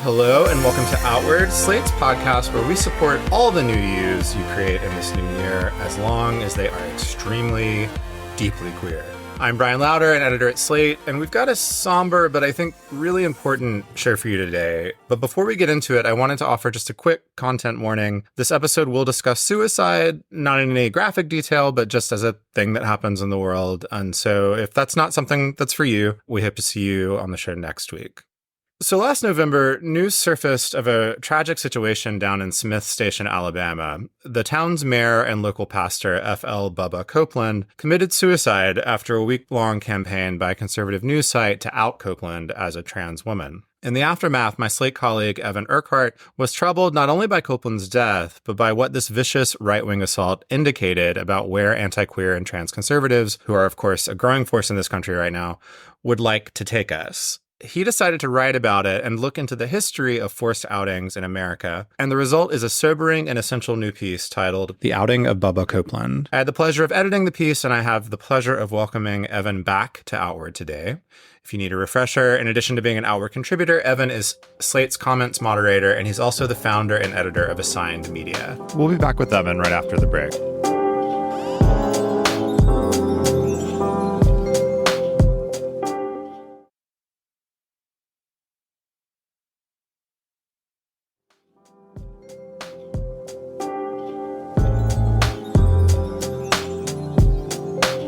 Hello and welcome to Outward, Slate's podcast where we support all the new yous you create in this new year as long as they are extremely, deeply queer. I'm Brian Lauder, an editor at Slate, and we've got a somber but I think really important show for you today. But before we get into it, I wanted to offer just a quick content warning. This episode will discuss suicide, not in any graphic detail, but just as a thing that happens in the world. And so if that's not something that's for you, we hope to see you on the show next week. So last November, news surfaced of a tragic situation down in Smith Station, Alabama. The town's mayor and local pastor, F.L. Bubba Copeland, committed suicide after a week-long campaign by a conservative news site to out Copeland as a trans woman. In the aftermath, my Slate colleague, Evan Urquhart, was troubled not only by Copeland's death, but by what this vicious right-wing assault indicated about where anti-queer and trans conservatives, who are, of course, a growing force in this country right now, would like to take us. He decided to write about it and look into the history of forced outings in America. And the result is a sobering and essential new piece titled The Outing of Bubba Copeland. I had the pleasure of editing the piece, and I have the pleasure of welcoming Evan back to Outward today. If you need a refresher, in addition to being an Outward contributor, Evan is Slate's comments moderator, and he's also the founder and editor of Assigned Media. We'll be back with Evan right after the break.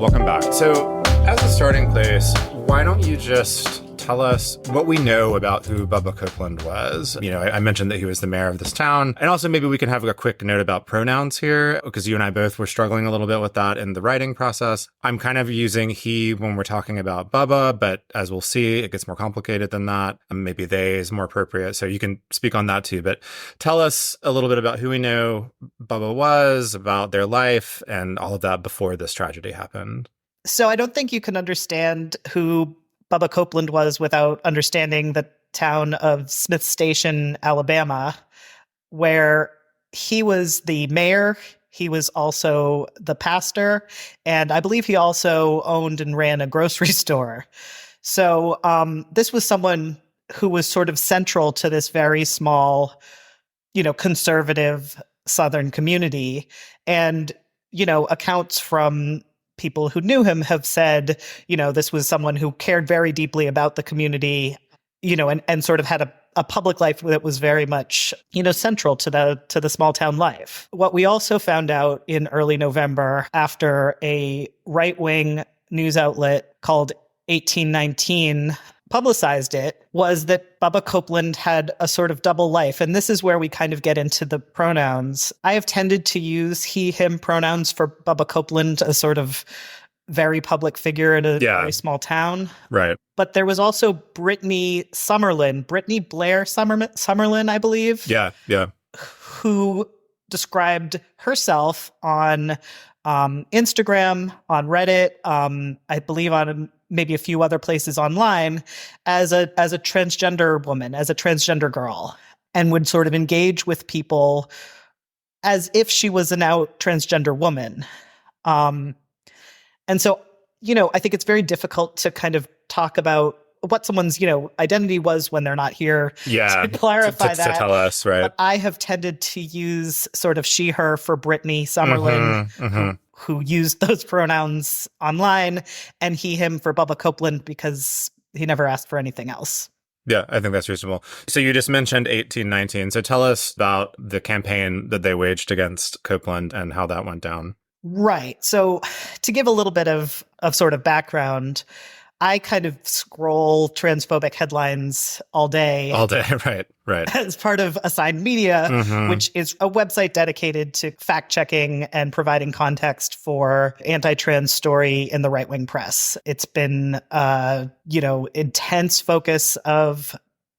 Welcome back. So, as a starting place, why don't you just tell us what we know about who Bubba Copeland was? You know, I mentioned that he was the mayor of this town. And also maybe we can have a quick note about pronouns here, because you and I both were struggling a little bit with that in the writing process. I'm kind of using he when we're talking about Bubba, but as we'll see, it gets more complicated than that. Maybe they is more appropriate. So you can speak on that too. But tell us a little bit about who we know Bubba was, about their life, and all of that before this tragedy happened. So I don't think you can understand who Bubba Copeland was without understanding the town of Smith Station, Alabama, where he was the mayor. He was also the pastor, and I believe he also owned and ran a grocery store. So this was someone who was sort of central to this very small, conservative Southern community. And, accounts from people who knew him have said, this was someone who cared very deeply about the community, and sort of had a public life that was very much, central to the small town life. What we also found out in early November, after a right-wing news outlet called 1819 publicized it, was that Bubba Copeland had a sort of double life. And this is where we kind of get into the pronouns. I have tended to use he, him pronouns for Bubba Copeland, a sort of very public figure in a very small town. Right. But there was also Brittany Blair Summerlin, I believe. Yeah. Who described herself on Instagram, on Reddit, I believe on maybe a few other places online, as a transgender woman, as a transgender girl, and would sort of engage with people as if she was an out transgender woman. And so, I think it's very difficult to kind of talk about what someone's, identity was when they're not here. Yeah. To clarify that. To tell us, right. But I have tended to use sort of she, her for Brittany Summerlin, who used those pronouns online, and he, him for Bubba Copeland because he never asked for anything else. Yeah, I think that's reasonable. So you just mentioned 1819. So tell us about the campaign that they waged against Copeland and how that went down. Right. So to give a little bit of sort of background, I kind of scroll transphobic headlines all day. All day, right. As part of Assigned Media, which is a website dedicated to fact-checking and providing context for anti-trans story in the right-wing press. It's been, intense focus of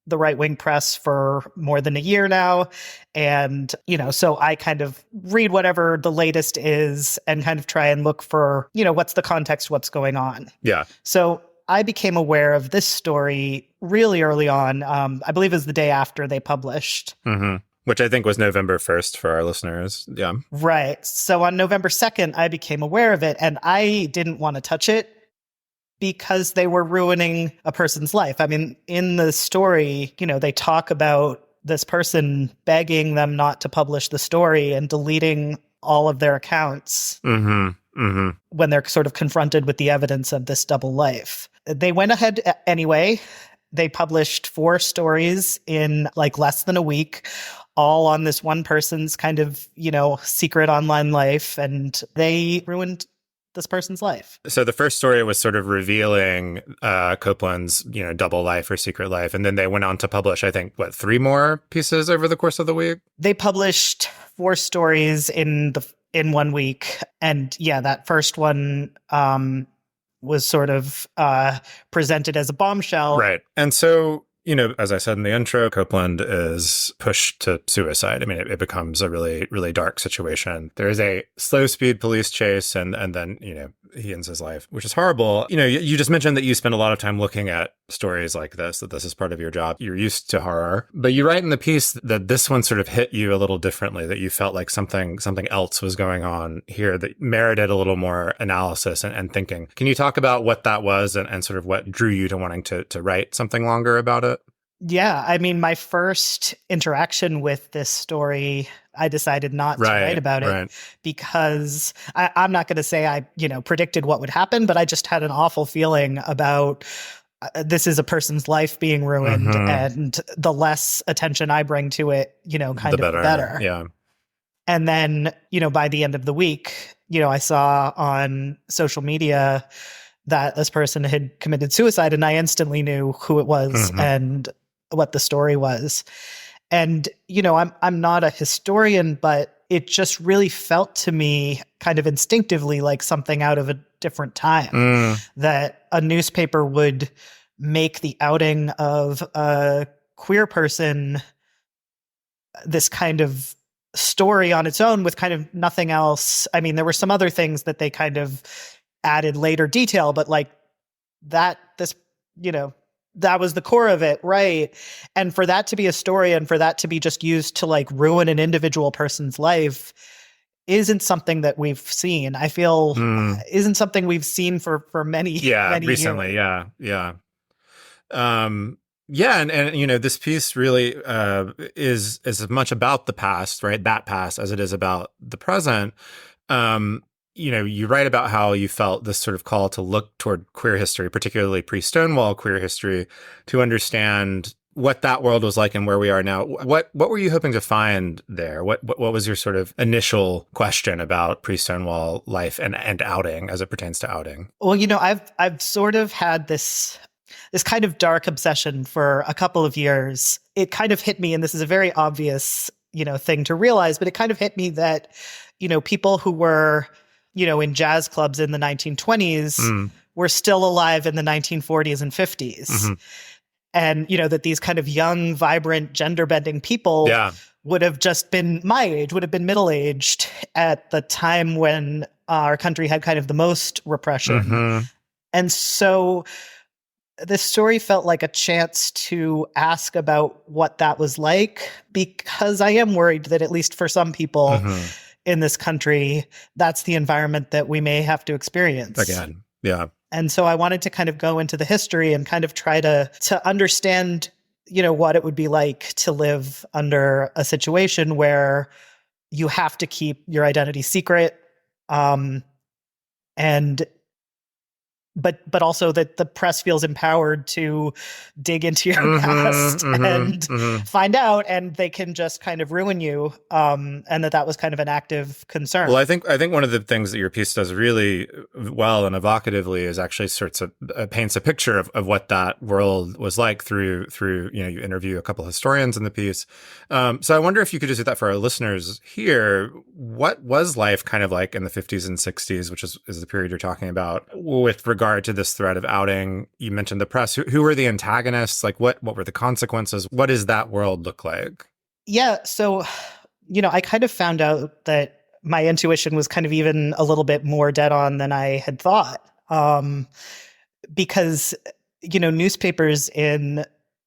the right-wing press for more than a year now. And, so I kind of read whatever the latest is and kind of try and look for, what's the context, what's going on. Yeah. So I became aware of this story really early on. I believe it was the day after they published. Which I think was November 1st for our listeners. Yeah. Right. So on November 2nd, I became aware of it, and I didn't want to touch it because they were ruining a person's life. I mean, in the story, they talk about this person begging them not to publish the story and deleting all of their accounts when they're sort of confronted with the evidence of this double life. They went ahead anyway. They published 4 stories in like less than a week, all on this one person's kind of, secret online life. And they ruined this person's life. So the first story was sort of revealing Copeland's, double life or secret life. And then they went on to publish, I think, 3 more pieces over the course of the week? They published 4 stories in 1 week. And yeah, that first one was sort of presented as a bombshell. Right. And so, as I said in the intro, Copeland is pushed to suicide. I mean, it becomes a really, really dark situation. There is a slow speed police chase and then, he ends his life, which is horrible. You just mentioned that you spend a lot of time looking at stories like this, that this is part of your job. You're used to horror, but you write in the piece that this one sort of hit you a little differently, that you felt like something else was going on here that merited a little more analysis and thinking. Can you talk about what that was and sort of what drew you to wanting to write something longer about it? Yeah, I mean, my first interaction with this story, I decided not to write about it because I'm not going to say I, predicted what would happen, but I just had an awful feeling about this is a person's life being ruined, and the less attention I bring to it, kind of better. Yeah. And then, by the end of the week, I saw on social media that this person had committed suicide, and I instantly knew who it was and what the story was. And, I'm not a historian, but it just really felt to me kind of instinctively like something out of a different time, that a newspaper would make the outing of a queer person this kind of story on its own with kind of nothing else. I mean, there were some other things that they kind of added later detail, but like that was the core of it, right? And for that to be a story and for that to be just used to like ruin an individual person's life isn't something that we've seen. I feel isn't something we've seen for many recently years. Yeah. And this piece really is as much about the past, right? That past as it is about the present. You write about how you felt this sort of call to look toward queer history, particularly pre-Stonewall queer history, to understand what that world was like and where we are now. What were you hoping to find there? What was your sort of initial question about pre-Stonewall life and outing as it pertains to outing? Well, I've sort of had this kind of dark obsession for a couple of years. It kind of hit me, and this is a very obvious, thing to realize, but it kind of hit me that, people who were in jazz clubs in the 1920s were still alive in the 1940s and 50s. And, that these kind of young, vibrant, gender-bending people would have just been my age, would have been middle-aged at the time when our country had kind of the most repression. And so this story felt like a chance to ask about what that was like, because I am worried that at least for some people in this country, that's the environment that we may have to experience. Again, yeah. And so I wanted to kind of go into the history and kind of try to understand, what it would be like to live under a situation where you have to keep your identity secret, but also that the press feels empowered to dig into your past and find out, and they can just kind of ruin you, and that was kind of an active concern. Well, I think one of the things that your piece does really well and evocatively is actually paints a picture of what that world was like through you interview a couple of historians in the piece. So I wonder if you could just do that for our listeners here. What was life kind of like in the 50s and 60s, which is the period you're talking about, with regard to this threat of outing? You mentioned the press. Who were the antagonists? Like what were the consequences? What does that world look like? Yeah. So, I kind of found out that my intuition was kind of even a little bit more dead on than I had thought. Because, newspapers in,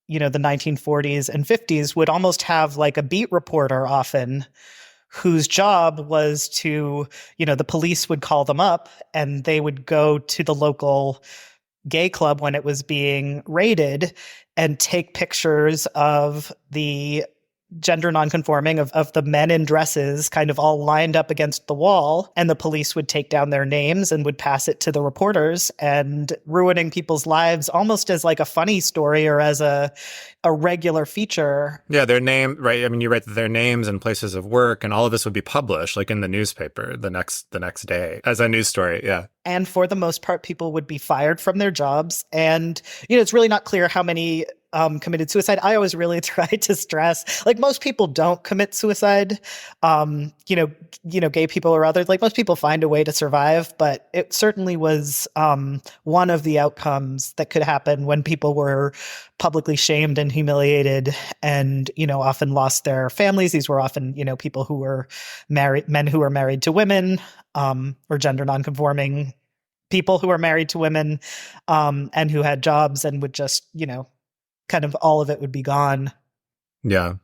the 1940s and 50s would almost have like a beat reporter often, whose job was to, the police would call them up and they would go to the local gay club when it was being raided and take pictures of the gender nonconforming of the men in dresses kind of all lined up against the wall, and the police would take down their names and would pass it to the reporters, and ruining people's lives almost as like a funny story or as a regular feature. Yeah, their name, right? I mean, you write their names and places of work, and all of this would be published like in the newspaper the next day as a news story. Yeah. And for the most part, people would be fired from their jobs. And, it's really not clear how many committed suicide. I always really try to stress, like, most people don't commit suicide. Gay people or others, like, most people find a way to survive, but it certainly was one of the outcomes that could happen when people were publicly shamed and humiliated and, often lost their families. These were often, people who were married, men who were married to women, or gender nonconforming people who were married to women, and who had jobs and would just, kind of all of it would be gone. Yeah.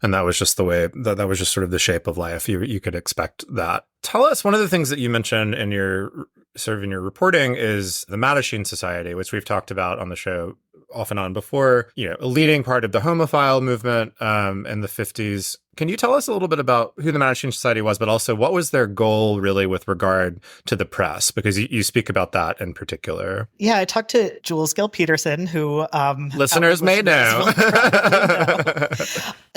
And that was just the way that was just sort of the shape of life. You could expect that. Tell us, one of the things that you mentioned in your reporting is the Mattachine Society, which we've talked about on the show off and on before, a leading part of the homophile movement in the 50s. Can you tell us a little bit about who the Mattachine Society was, but also what was their goal really with regard to the press? Because you speak about that in particular. Yeah, I talked to Jules Gill Peterson, who listeners may know,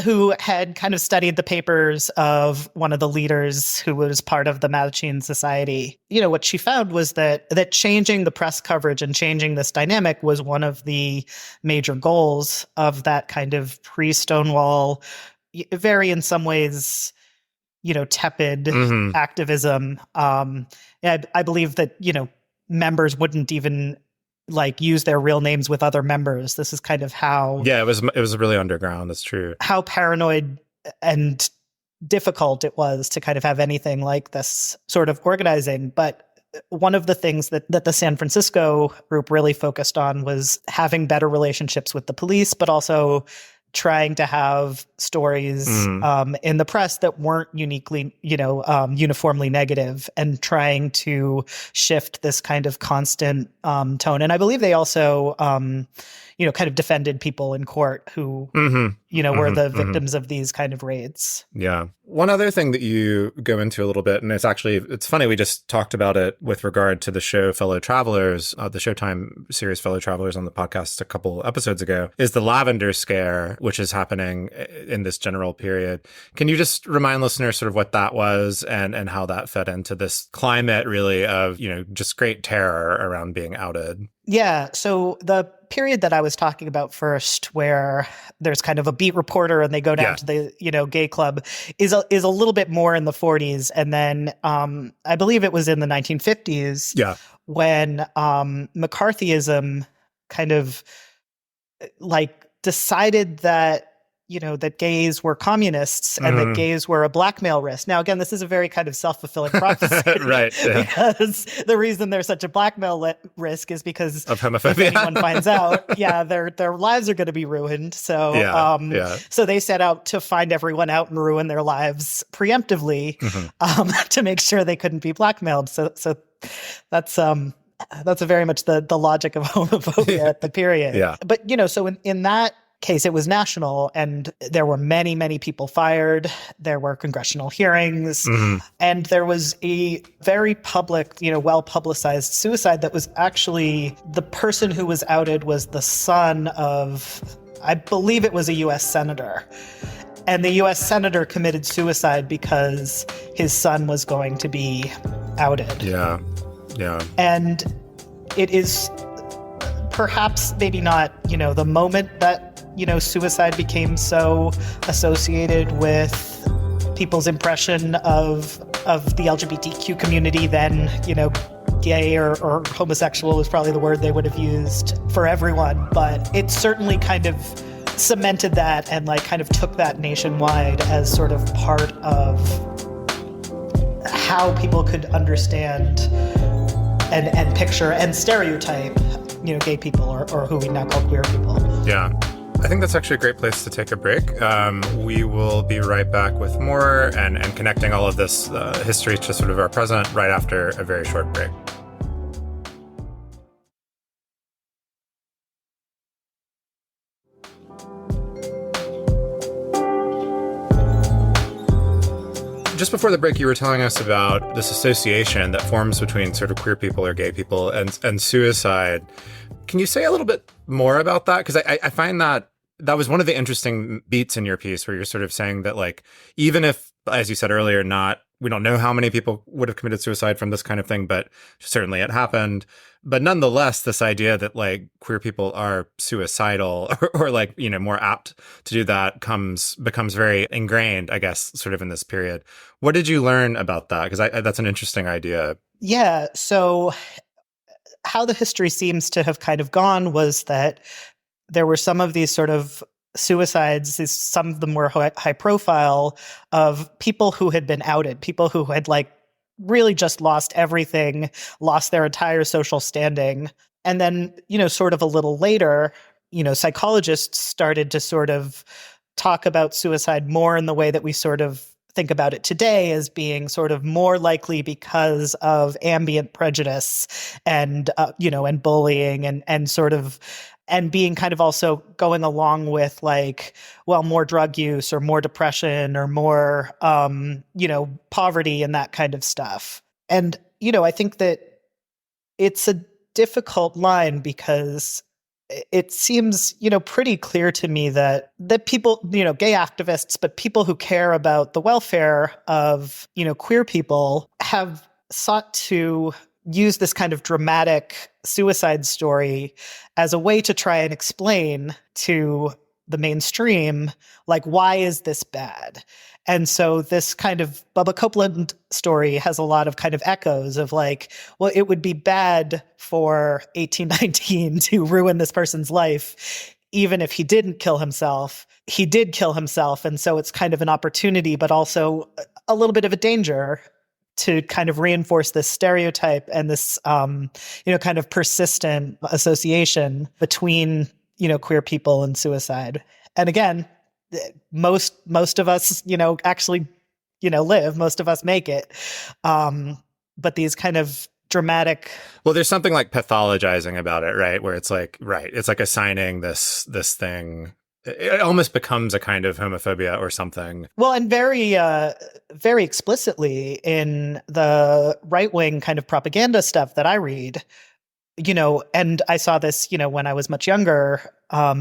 who had kind of studied the papers of one of the leaders who was part of the Mattachine Society. What she found was that changing the press coverage and changing this dynamic was one of the major goals of that kind of pre-Stonewall, very, in some ways, tepid activism. I believe that, members wouldn't even use their real names with other members. This is kind of how... Yeah, it was really underground. That's true. How paranoid and difficult it was to kind of have anything like this sort of organizing. But one of the things that the San Francisco group really focused on was having better relationships with the police, but also trying to have stories in the press that weren't uniquely, uniformly negative, and trying to shift this kind of constant tone. And I believe they also, kind of defended people in court who, were the victims of these kind of raids. Yeah. One other thing that you go into a little bit, and it's funny, we just talked about it with regard to the show Fellow Travelers, the Showtime series Fellow Travelers on the podcast a couple episodes ago, is the Lavender Scare, which is happening in this general period. Can you just remind listeners sort of what that was and how that fed into this climate really of, just great terror around being outed? Yeah. So the period that I was talking about first, where there's kind of a beat reporter and they go down to the, gay club, is a little bit more in the 40s. And then I believe it was in the 1950s when McCarthyism kind of decided that, that gays were communists and that gays were a blackmail risk. Now, again, this is a very kind of self-fulfilling prophecy. Right. Yeah. Because the reason there's such a blackmail risk is because of homophobia. If anyone finds out, their lives are going to be ruined. So, so they set out to find everyone out and ruin their lives preemptively to make sure they couldn't be blackmailed. So that's very much the logic of homophobia at the period. Yeah. But, so in that case, it was national, and there were many, many people fired. There were congressional hearings, and there was a very public, well-publicized suicide that was actually, the person who was outed was the son of, I believe it was a U.S. senator. And the U.S. senator committed suicide because his son was going to be outed. Yeah, yeah. And it is perhaps maybe not, the moment that suicide became so associated with people's impression of the LGBTQ community, then, gay or homosexual was probably the word they would have used for everyone. But it certainly kind of cemented that and kind of took that nationwide as sort of part of how people could understand and picture and stereotype, gay people or who we now call queer people. Yeah. I think that's actually a great place to take a break. We will be right back with more and connecting all of this history to sort of our present right after a very short break. Just before the break, you were telling us about this association that forms between sort of queer people or gay people and suicide. Can you say a little bit more about that? Because I find that was one of the interesting beats in your piece, where you're sort of saying that, like, even if, as you said earlier, we don't know how many people would have committed suicide from this kind of thing, but certainly it happened. But nonetheless, this idea that, like, queer people are suicidal or like, more apt to do that becomes very ingrained, I guess, sort of in this period. What did you learn about that? Because that's an interesting idea. Yeah. So how the history seems to have kind of gone was that there were some of these sort of suicides, some of them were high profile, of people who had been outed, people who had, like, really just lost everything, lost their entire social standing. And then, sort of a little later, psychologists started to sort of talk about suicide more in the way that we sort of think about it today, as being sort of more likely because of ambient prejudice and, and bullying and sort of, and being kind of also going along with, like, well, more drug use or more depression or more, poverty and that kind of stuff. And, I think that it's a difficult line, because it seems, pretty clear to me that people, gay activists, but people who care about the welfare of, queer people, have sought to use this kind of dramatic suicide story as a way to try and explain to the mainstream, like, why is this bad? And so this kind of Bubba Copeland story has a lot of kind of echoes of, like, well, it would be bad for 1819 to ruin this person's life, even if he didn't kill himself. He did kill himself. And so it's kind of an opportunity, but also a little bit of a danger to kind of reinforce this stereotype and this, kind of persistent association between, queer people and suicide. And again, most of us, actually, live, most of us make it. But these kind of dramatic. Well, there's something like pathologizing about it, right? Where it's like, it's like assigning this thing. It almost becomes a kind of homophobia or something. Well, and very, very explicitly in the right-wing kind of propaganda stuff that I read, and I saw this, when I was much younger,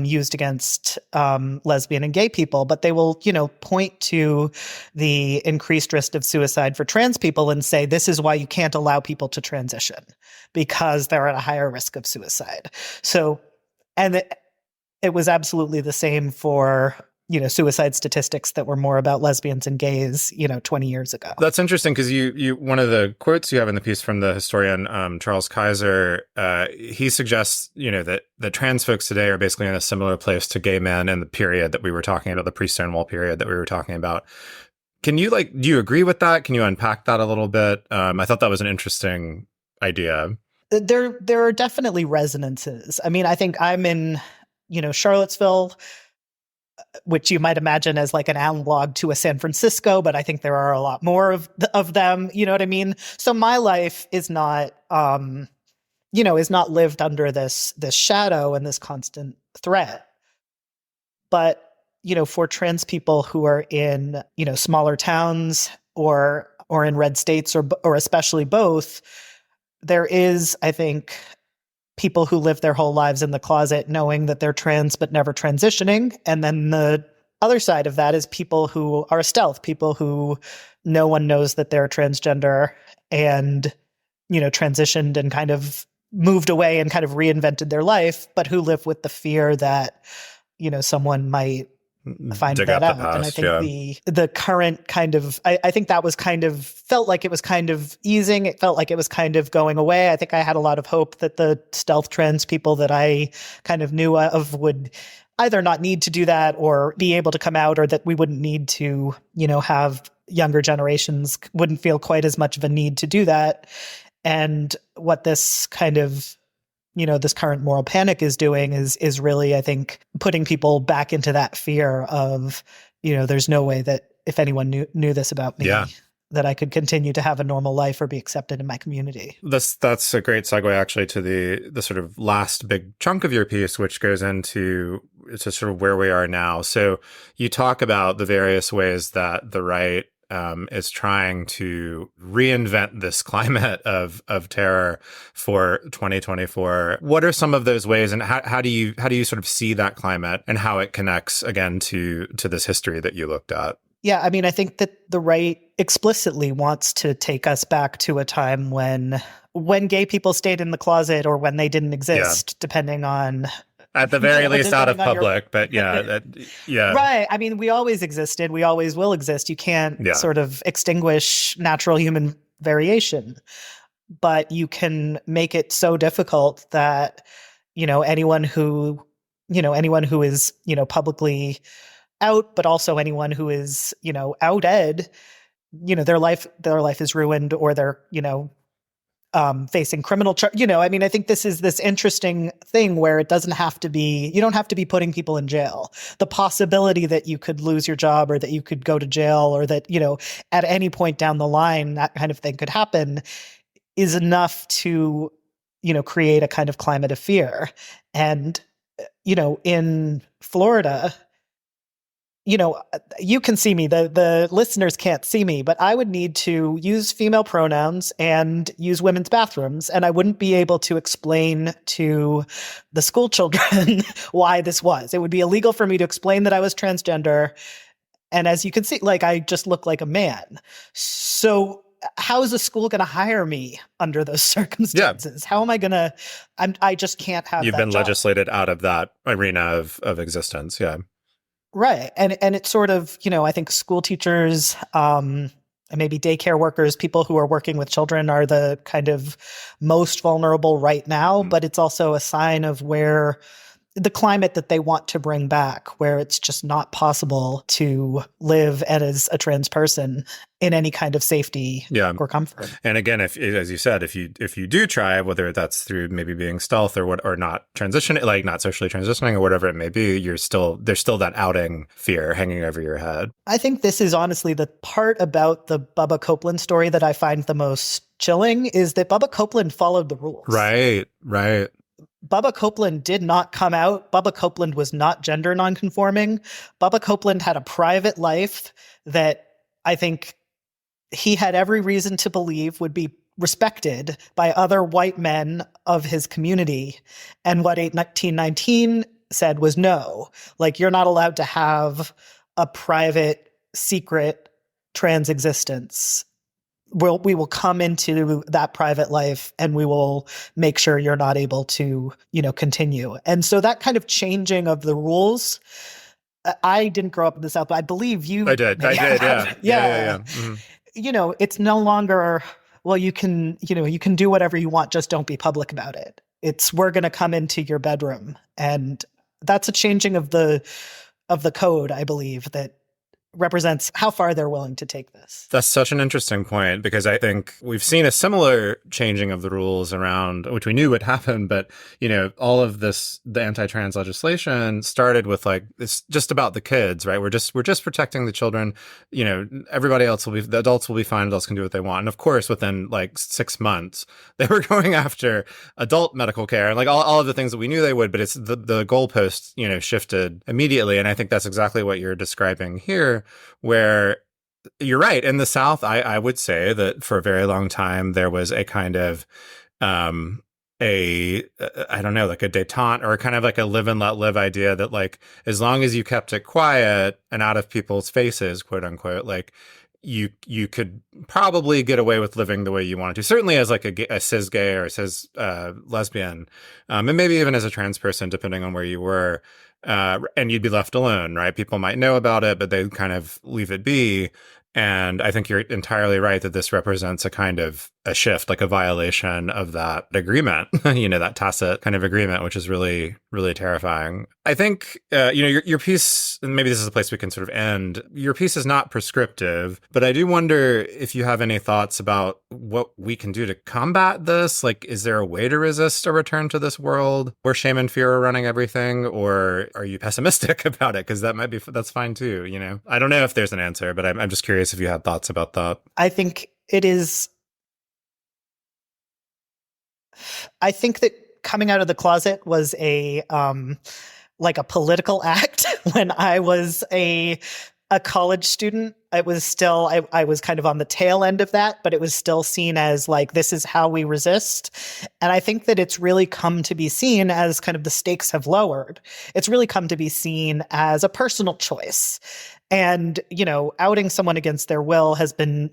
used against lesbian and gay people, but they will, point to the increased risk of suicide for trans people and say, this is why you can't allow people to transition, because they're at a higher risk of suicide. So, and it was absolutely the same for, suicide statistics that were more about lesbians and gays, 20 years ago. That's interesting, because you one of the quotes you have in the piece from the historian Charles Kaiser, he suggests, that trans folks today are basically in a similar place to gay men in the period that we were talking about, the pre-Stonewall period that we were talking about. Can you, do you agree with that? Can you unpack that a little bit? I thought that was an interesting idea. There are definitely resonances. I mean, I think I'm in, Charlottesville, which you might imagine as like an analog to a San Francisco, but I think there are a lot more of them. You know what I mean? So my life is not, is not lived under this shadow and this constant threat. But, for trans people who are in, smaller towns or in red states or especially both, there is, I think, people who live their whole lives in the closet knowing that they're trans but never transitioning. And then the other side of that is people who are stealth, people who no one knows that they're transgender and, transitioned and kind of moved away and kind of reinvented their life, but who live with the fear that, someone might find that out. Past, and I think the current kind of, I think that was kind of, felt like it was kind of easing. It felt like it was kind of going away. I think I had a lot of hope that the stealth trans people that I kind of knew of would either not need to do that or be able to come out, or that we wouldn't need to, have younger generations wouldn't feel quite as much of a need to do that. And what this kind of, this current moral panic is doing is really, I think, putting people back into that fear of, there's no way that if anyone knew this about me, that I could continue to have a normal life or be accepted in my community. That's a great segue actually to the sort of last big chunk of your piece, which goes into sort of where we are now. So you talk about the various ways that the right is trying to reinvent this climate of terror for 2024. What are some of those ways, and how do you sort of see that climate and how it connects again to this history that you looked at? Yeah, I mean, I think that the right explicitly wants to take us back to a time when gay people stayed in the closet or when they didn't exist, depending on at the very least out of depending on public, but yeah. Right. I mean, we always existed. We always will exist. You can't sort of extinguish natural human variation, but you can make it so difficult that, anyone who is, publicly out, but also anyone who is, outed, their life is ruined, or they're, facing criminal charge. I mean, I think this is this interesting thing where it doesn't have to be, you don't have to be putting people in jail. The possibility that you could lose your job or that you could go to jail or that, at any point down the line, that kind of thing could happen is enough to, create a kind of climate of fear. And, in Florida, you can see me, the listeners can't see me, but I would need to use female pronouns and use women's bathrooms. And I wouldn't be able to explain to the school children why this was. It would be illegal for me to explain that I was transgender. And as you can see, I just look like a man. So how is a school going to hire me under those circumstances? How am I going to, I just can't have You've that been job. legislated out of that arena of existence. Yeah. Right. And it's sort of, I think school teachers, and maybe daycare workers, people who are working with children are the kind of most vulnerable right now, but it's also a sign of where the climate that they want to bring back, where it's just not possible to live as a trans person in any kind of safety or comfort. And again, if, as you said, if you do try, whether that's through maybe being stealth or not transitioning, not socially transitioning or whatever it may be, there's still that outing fear hanging over your head. I think this is honestly the part about the Bubba Copeland story that I find the most chilling is that Bubba Copeland followed the rules. Right. Bubba Copeland did not come out. Bubba Copeland was not gender nonconforming. Bubba Copeland had a private life that I think he had every reason to believe would be respected by other white men of his community. And what 1819 said was no, you're not allowed to have a private, secret trans existence. We will come into that private life and we will make sure you're not able to, continue. And so that kind of changing of the rules, I didn't grow up in the South, but I believe you. I did. Yeah. Mm-hmm. It's no longer, well, you can do whatever you want, just don't be public about it. It's, we're going to come into your bedroom. And that's a changing of the code, I believe, that represents how far they're willing to take this. That's such an interesting point, because I think we've seen a similar changing of the rules around, which we knew would happen, but, all of this, the anti-trans legislation started with it's just about the kids, right? We're just protecting the children. Everybody else the adults will be fine. Adults can do what they want. And of course, within 6 months, they were going after adult medical care and all of the things that we knew they would, but it's the goalposts, shifted immediately. And I think that's exactly what you're describing here, where you're right. In the South, I would say that for a very long time, there was a kind of, I don't know, a detente or kind of a live and let live idea that as long as you kept it quiet and out of people's faces, quote unquote, you could probably get away with living the way you wanted to. Certainly as a cis gay or a cis lesbian, and maybe even as a trans person, depending on where you were. And you'd be left alone, right? People might know about it, but they kind of leave it be. And I think you're entirely right that this represents a kind of a shift, a violation of that agreement, that tacit kind of agreement, which is really, really terrifying. I think, your piece, and maybe this is a place we can sort of end, your piece is not prescriptive, but I do wonder if you have any thoughts about what we can do to combat this. Is there a way to resist a return to this world where shame and fear are running everything? Or are you pessimistic about it? Because that's fine too, I don't know if there's an answer, but I'm just curious if you had thoughts about that. I think it is. I think that coming out of the closet was a political act when I was a college student. it was still, I was kind of on the tail end of that, but it was still seen as like, this is how we resist. And I think that it's really come to be seen as kind of the stakes have lowered. It's really come to be seen as a personal choice. And, outing someone against their will has been,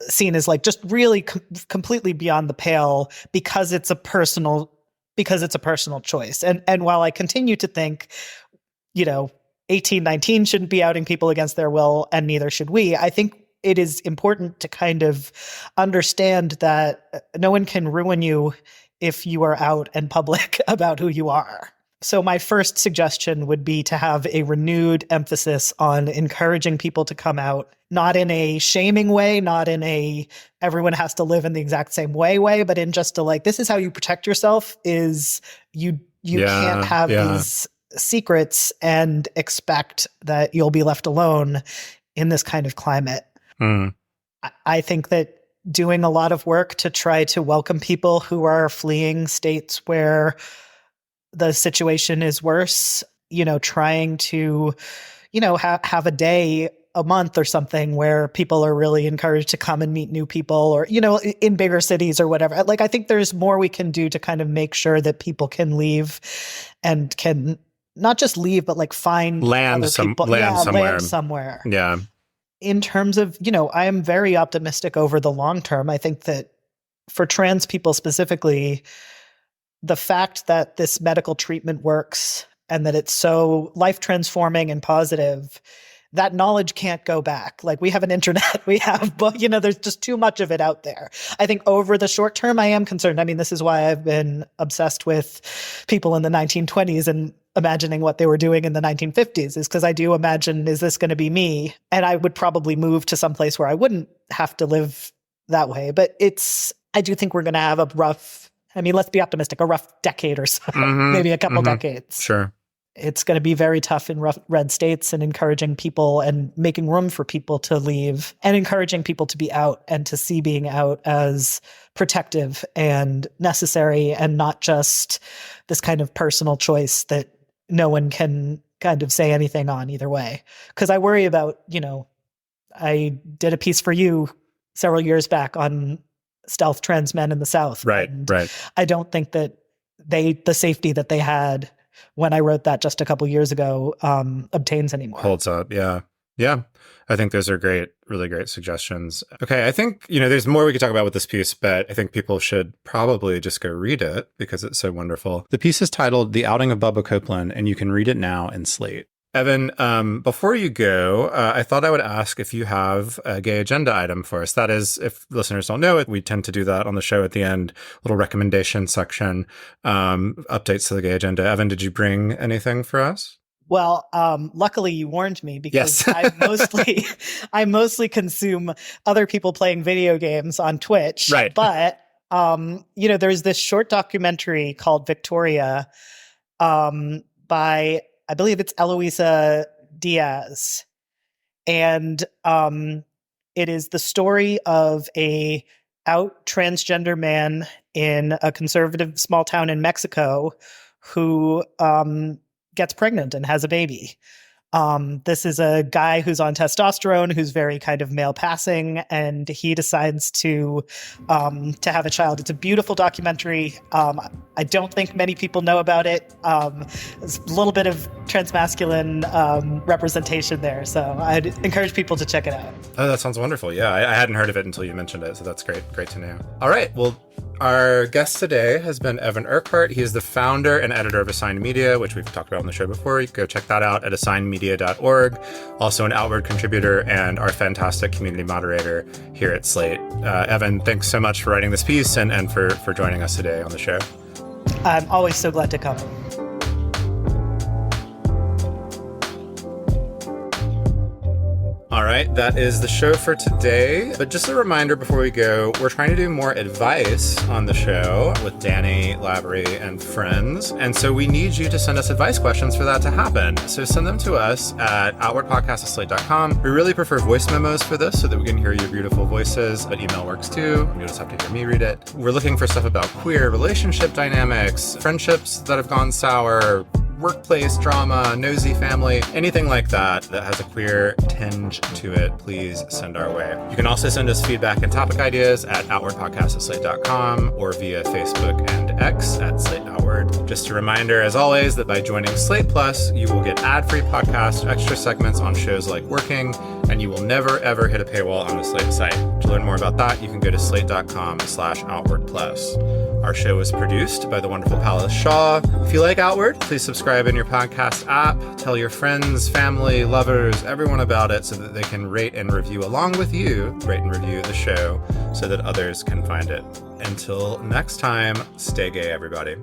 seen as like just really completely beyond the pale because it's a personal choice. And while I continue to think, 1819 shouldn't be outing people against their will, and neither should we, I think it is important to kind of understand that no one can ruin you if you are out and public about who you are. So my first suggestion would be to have a renewed emphasis on encouraging people to come out, not in a shaming way, not in a everyone has to live in the exact same way, but in just a like, this is how you protect yourself, is you can't have these secrets and expect that you'll be left alone in this kind of climate. I think that doing a lot of work to try to welcome people who are fleeing states where the situation is worse, trying to, have a day a month or something where people are really encouraged to come and meet new people, or, in bigger cities or whatever. Like, I think there's more we can do to kind of make sure that people can leave and can not just leave, but like find land somewhere. Yeah. In terms of, I am very optimistic over the long term. I think that for trans people specifically, the fact that this medical treatment works and that it's so life transforming and positive, that knowledge can't go back. Like, we have an internet, there's just too much of it out there. I think over the short term, I am concerned. I mean, this is why I've been obsessed with people in the 1920s and imagining what they were doing in the 1950s, is because I do imagine, is this going to be me? And I would probably move to some place where I wouldn't have to live that way. But I do think we're going to have let's be optimistic, a rough decade or so, maybe a couple decades. Sure. It's going to be very tough in red states, and encouraging people and making room for people to leave, and encouraging people to be out and to see being out as protective and necessary, and not just this kind of personal choice that no one can kind of say anything on either way. Because I worry about, I did a piece for you several years back on stealth trans men in the South. Right. I don't think that the safety that they had when I wrote that just a couple years ago obtains anymore. Holds up. Yeah. I think those are really great suggestions. Okay. I think, there's more we could talk about with this piece, but I think people should probably just go read it because it's so wonderful. The piece is titled The Outing of Bubba Copeland, and you can read it now in Slate. Evan, before you go, I thought I would ask if you have a gay agenda item for us. That is, if listeners don't know it, we tend to do that on the show at the end, little recommendation section, updates to the gay agenda. Evan, did you bring anything for us? Well, luckily you warned me, because yes. I mostly consume other people playing video games on Twitch. Right. But, there's this short documentary called Victoria by, I believe it's Eloisa Diaz. And it is the story of a out transgender man in a conservative small town in Mexico who gets pregnant and has a baby. This is a guy who's on testosterone, who's very kind of male passing, and he decides to have a child. It's a beautiful documentary. I don't think many people know about it. There's a little bit of transmasculine representation there, so I'd encourage people to check it out. Oh, that sounds wonderful. Yeah, I hadn't heard of it until you mentioned it, so that's great to know. All right, well, our guest today has been Evan Urquhart. He is the founder and editor of Assigned Media, which we've talked about on the show before. You can go check that out at assignedmedia.org. Also an Outward contributor and our fantastic community moderator here at Slate. Evan, thanks so much for writing this piece and for joining us today on the show. I'm always so glad to come. All right, that is the show for today. But just a reminder before we go, we're trying to do more advice on the show with Danny, Lavery, and friends. And so we need you to send us advice questions for that to happen. So send them to us at outwardpodcast@slate.com. We really prefer voice memos for this so that we can hear your beautiful voices, but email works too. You just have to hear me read it. We're looking for stuff about queer relationship dynamics, friendships that have gone sour, workplace drama, nosy family, anything like that has a queer tinge to it, please send our way. You can also send us feedback and topic ideas at outwardpodcast@slate.com or via Facebook and X at Slate Outward. Just a reminder, as always, that by joining Slate Plus, you will get ad-free podcasts, extra segments on shows like Working, and you will never, ever hit a paywall on the Slate site. To learn more about that, you can go to slate.com/outwardplus. Our show is produced by the wonderful Palace Shaw. If you like Outward, please subscribe in your podcast app. Tell your friends, family, lovers, everyone about it so that they can rate and review along with you. Rate and review the show so that others can find it. Until next time, stay gay, everybody.